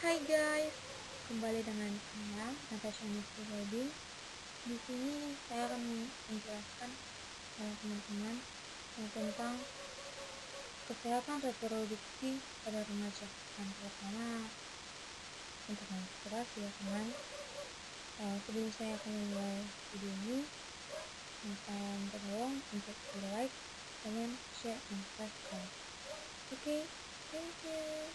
Hai guys, kembali dengan saya Natasha Nisri Wedding. Di sini saya akan menjelaskan kepada teman-teman tentang kesehatan reproduksi pada remaja. Dan pertama untuk menstruasi ya teman. Sebelum saya akan memulai video ini, saya minta tolong untuk like, comment, share, dan subscribe. Oke, thank you.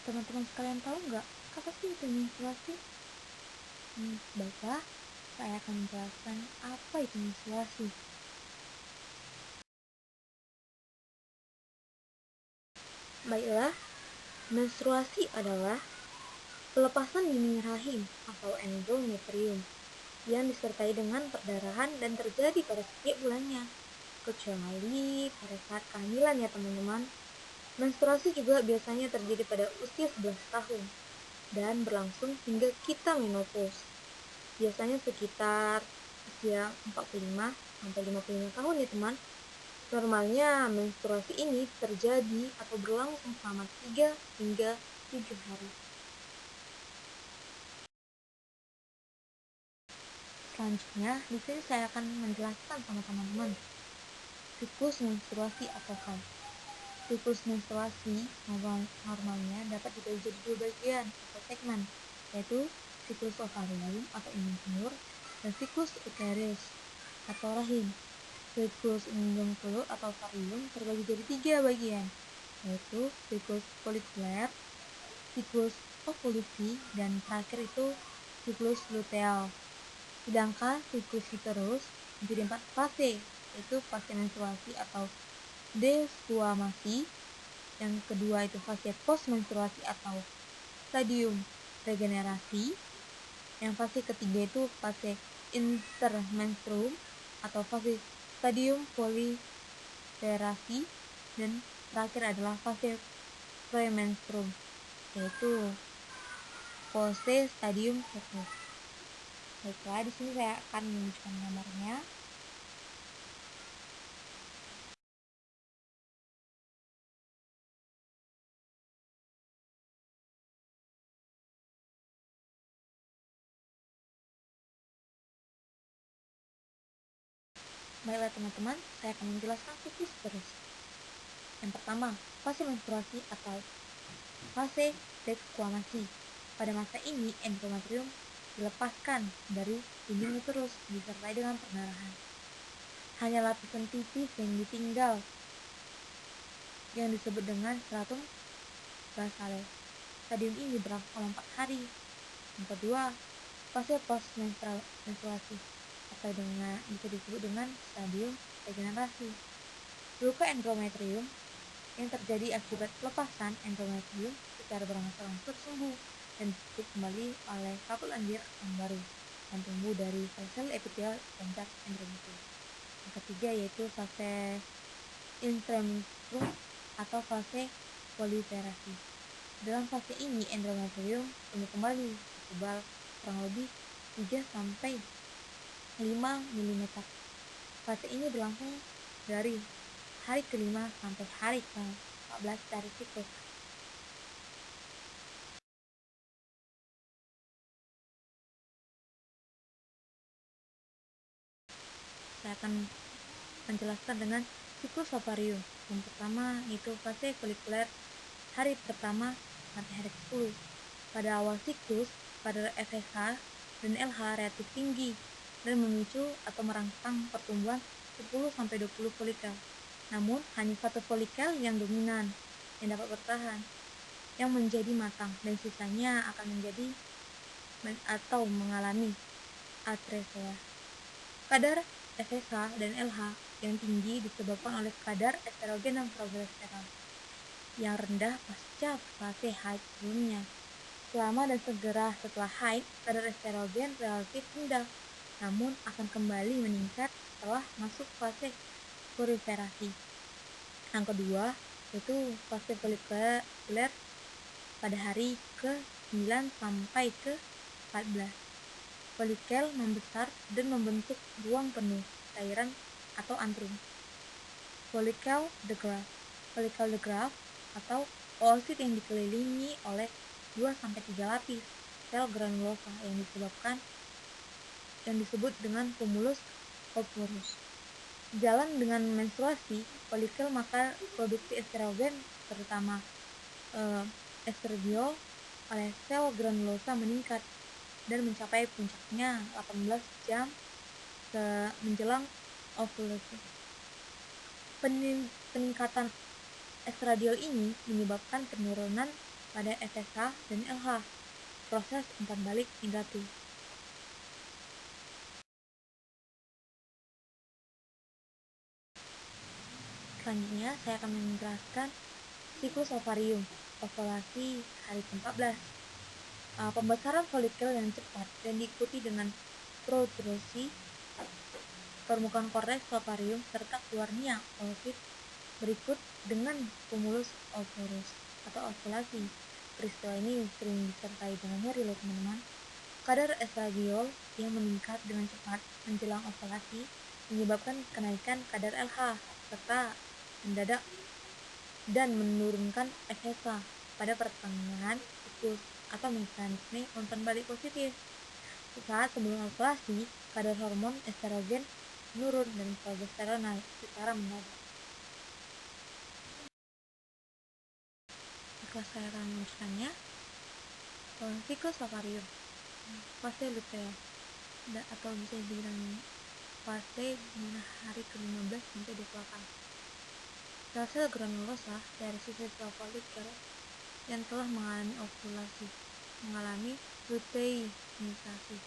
Teman-teman sekalian tahu nggak apa sih itu menstruasi? Baiklah, saya akan menjelaskan apa itu menstruasi. Baiklah, menstruasi adalah pelepasan dinding rahim atau endometrium yang disertai dengan perdarahan dan terjadi pada setiap bulannya, kecuali pada saat kehamilan ya teman-teman. Menstruasi juga biasanya terjadi pada usia 11 tahun dan berlangsung hingga kita menopause. Biasanya sekitar usia 45 sampai 55 tahun ya teman. Normalnya menstruasi ini terjadi atau berlangsung selama 3 hingga 7 hari. Selanjutnya, di sini saya akan menjelaskan sama teman-teman siklus menstruasi atau haid. Siklus menstruasi normalnya dapat dibagi jadi 2 bagian atau segmen, yaitu siklus ovarium atau indung telur dan siklus uterus atau rahim. Siklus indung telur atau ovarium terbagi jadi 3 bagian, yaitu siklus folikuler, siklus ovulasi, dan terakhir itu siklus luteal. Sedangkan siklus uterus menjadi 4 fase, yaitu fase menstruasi atau desquamasi, yang kedua itu fase postmenstruasi atau stadium regenerasi, yang fase ketiga itu fase intermenstruum atau fase stadium proliferasi, dan terakhir adalah fase premenstruum, yaitu fase stadium siklus. Baiklah, di sini saya akan menunjukkan gambarnya. Baiklah teman-teman, saya akan menjelaskan siklus terus. Yang pertama, fase menstruasi atau fase desquamasi. Pada masa ini, endometrium dilepaskan dari dinding uterus disertai dengan perdarahan. Hanya lapisan tipis yang ditinggal yang disebut dengan stratum basale. Stadium ini berlangsung 4 hari. Yang kedua, fase postmenstruasi atau bisa disebut dengan stadium regenerasi. Luka endometrium yang terjadi akibat pelepasan endometrium secara berangsur-angsur sembuh dan ditutup kembali oleh kapsul anjir yang baru yang tumbuh dari sel epithelial puncak endometrium. Yang ketiga yaitu fase intermenstruum atau fase proliferasi. Dalam fase ini endometrium tumbuh kembali setebal kurang lebih 3 sampai 5 mm. Fase ini berlangsung dari hari ke-5 sampai hari ke-14 dari siklus. Saya akan menjelaskan dengan siklus ovarium. Yang pertama itu fase folikuler hari pertama sampai hari ke-10. Pada awal siklus, kadar FSH dan LH relatif tinggi dan memicu atau merangsang pertumbuhan 10 sampai 20 folikel. Namun, hanya satu folikel yang dominan yang dapat bertahan, yang menjadi matang, dan sisanya akan menjadi atau mengalami atresia. Kadar FSH dan LH yang tinggi disebabkan oleh kadar estrogen dan progesteron yang rendah pasca fase haid sebelumnya. Selama dan segera setelah haid, kadar estrogen relatif rendah, namun akan kembali meningkat setelah masuk fase proliferasi. Yang kedua, yaitu fase folikuler pada hari ke-9 sampai ke-14. Folikel membesar dan membentuk ruang penuh cairan atau antrum. Follicle the graft atau oosit yang dikelilingi oleh 2-3 lapis sel granulosa yang disebut dengan cumulus oporus. Jalan dengan menstruasi, folikel maka produksi estrogen terutama estradiol oleh sel granulosa meningkat dan mencapai puncaknya 18 jam menjelang ovulasi. Peningkatan estradiol ini menyebabkan penurunan pada FSH dan LH, proses umpan balik negatif. Selanjutnya saya akan menjelaskan siklus ovarium, ovulasi hari ke-14. Pembesaran folikel yang cepat dan diikuti dengan protrusi permukaan korteks ovarium serta keluarnya oosit berikut dengan cumulus oporus atau ovulasi. Peristiwa ini sering disertai dengan nyeri loh teman-teman. Kadar estradiol yang meningkat dengan cepat menjelang ovulasi menyebabkan kenaikan kadar LH serta mendadak dan menurunkan FSH pada pertengahan siklus atau mekanisme umpan balik positif. Saat sebelum ovulasi, kadar hormon estrogen menurun dan progesteron naik secara mendadak. Setelah saya akan meneruskannya, siklus ovarium, fase luteal, atau bisa dibilang fase dimana hari ke-15 sampai 28. Sel-sel granulosa dari sisa sel folikel yang telah mengalami ovulasi mengalami luteinisasi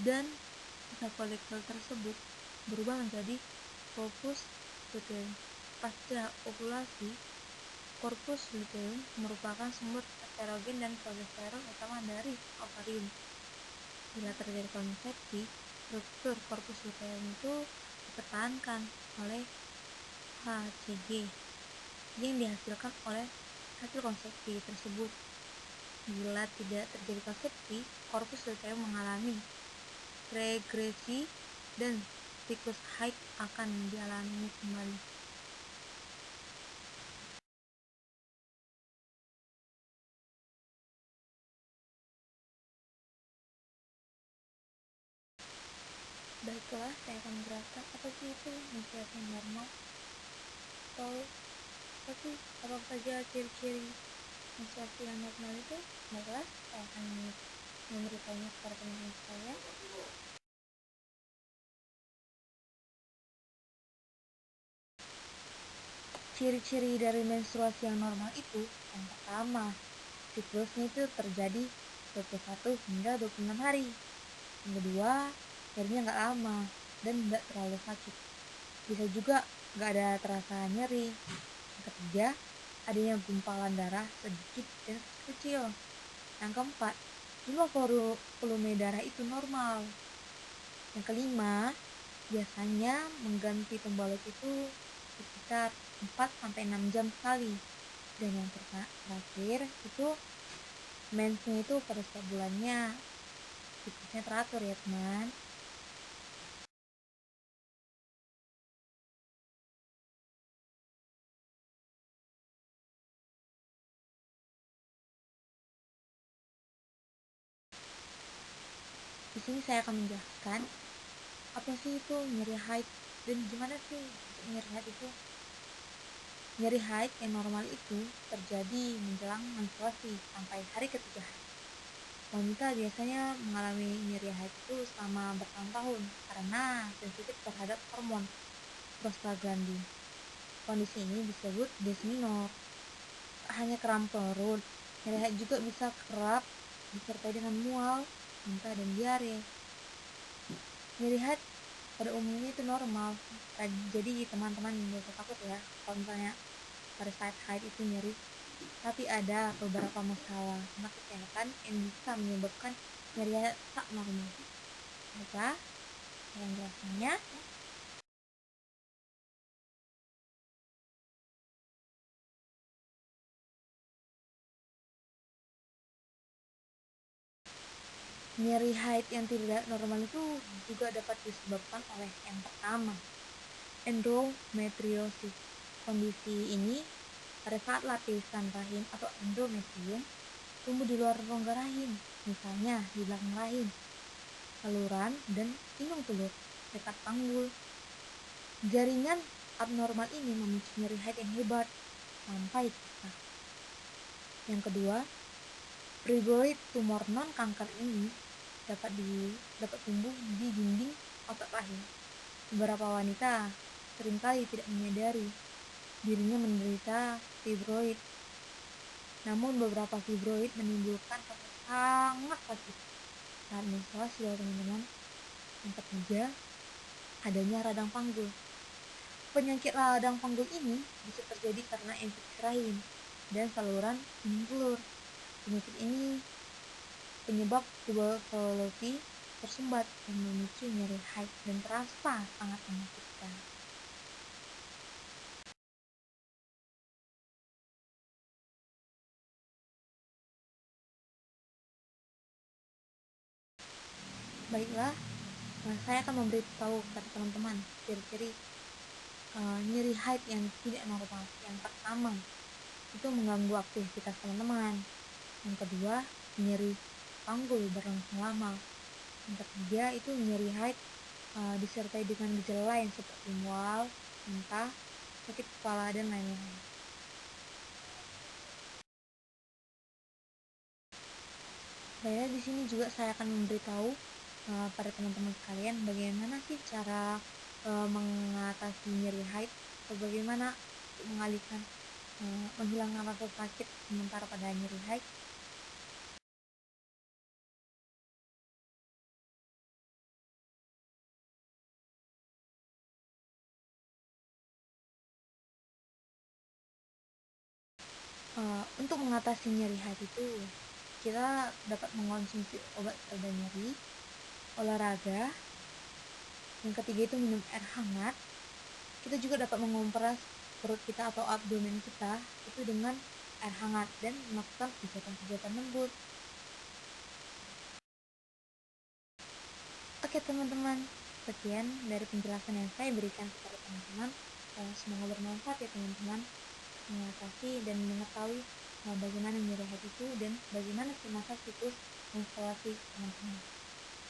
dan sisa folikel tersebut berubah menjadi corpus luteum. Pasca ovulasi, corpus luteum merupakan sumber estrogen dan progesteron utama dari ovarium. Bila terjadi konsepsi, struktur corpus luteum itu dipertahankan oleh HCG yang dihasilkan oleh hasil konsepsi tersebut. Bila tidak terjadi konsepsi, corpus luteum mengalami regresi dan siklus haid akan dialami kembali. Baiklah, saya akan menjelaskan apa sih itu menstruasi normal atau apa saja ciri-ciri menstruasi yang normal itu. Baiklah, saya akan memberitahunya kepada teman-teman saya. Ciri-ciri dari menstruasi yang normal itu, yang pertama, siklusnya itu terjadi 21 hingga 26 hari. Yang kedua, nyerinya nggak lama dan nggak terlalu sakit. Bisa juga nggak ada terasa nyeri. Yang ketiga, adanya gumpalan darah sedikit dan kecil. Yang keempat, jumlah volume darah itu normal. Yang kelima, biasanya mengganti pembalut itu sekitar 4-6 jam sekali. Dan yang terakhir itu mensnya itu pada setiap bulannya siklusnya teratur ya teman. Di sini saya akan menjelaskan apa sih itu nyeri haid dan gimana sih nyeri haid itu. Nyeri haid yang normal itu terjadi menjelang menstruasi sampai hari ketiga. Wanita biasanya mengalami nyeri haid itu selama bertahun-tahun karena sensitif terhadap hormon prostaglandin. Kondisi ini disebut disminor. Tak hanya kram perut, nyeri haid juga bisa kerap disertai dengan mual, muntah, dan diare. Nyeri haid pada umumnya itu normal, jadi teman-teman jangan usah takut ya kalau misalnya pada saat haid itu nyeri. Tapi ada beberapa masalah tentang kesehatan yang bisa menyebabkan nyeri haid tak normal. Baiklah, saya menjelaskannya. Nyeri haid yang tidak normal itu juga dapat disebabkan oleh yang pertama, endometriosis. Kondisi ini pada saat lapisan rahim atau endometrium tumbuh di luar rongga rahim, misalnya di belakang rahim, saluran, dan inung telur dekat panggul. Jaringan abnormal ini memicu nyeri haid yang hebat sampai susah. Yang kedua, fibroid. Tumor non kanker ini dapat tumbuh di dinding otot rahim. Beberapa wanita seringkali tidak menyadari dirinya menderita fibroid. Namun beberapa fibroid menimbulkan rasa sangat sakit saat menstruasi loh teman-teman. Yang ketiga, adanya radang panggul. Penyakit radang panggul ini bisa terjadi karena infeksi rahim dan saluran inung telur. Penyakit ini penyebab tuberkulosis tersumbat yang memicu nyeri haid dan terasa sangat menyakitkan. Baiklah, saya akan memberitahu kepada teman-teman ciri-ciri nyeri haid yang tidak normal. Yang pertama, itu mengganggu aktivitas teman-teman. Yang kedua, nyeri panggul berlangsung lama. Yang ketiga, itu nyeri haid disertai dengan gejala lain seperti mual, muntah, sakit kepala, dan lain-lain. Baiklah, di sini juga saya akan memberitahu pada teman-teman sekalian bagaimana sih cara mengatasi nyeri haid atau bagaimana mengalihkan menghilangkan rasa sakit sementara pada nyeri haid. Untuk mengatasi nyeri haid itu kita dapat mengonsumsi obat pereda nyeri, olahraga. Yang ketiga itu minum air hangat. Kita juga dapat mengompres perut kita atau abdomen kita itu dengan air hangat dan melakukan kegiatan-kegiatan lembut. Oke teman-teman, sekian dari penjelasan yang saya berikan kepada teman-teman. Semoga bermanfaat ya teman-teman, mengatasi dan mengetahui bagaimana nyeri haid itu dan bagaimana masa siklus menstruasi teman-teman.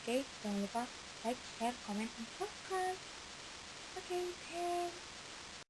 Oke, jangan lupa like, share, comment, and subscribe. Oke, thanks.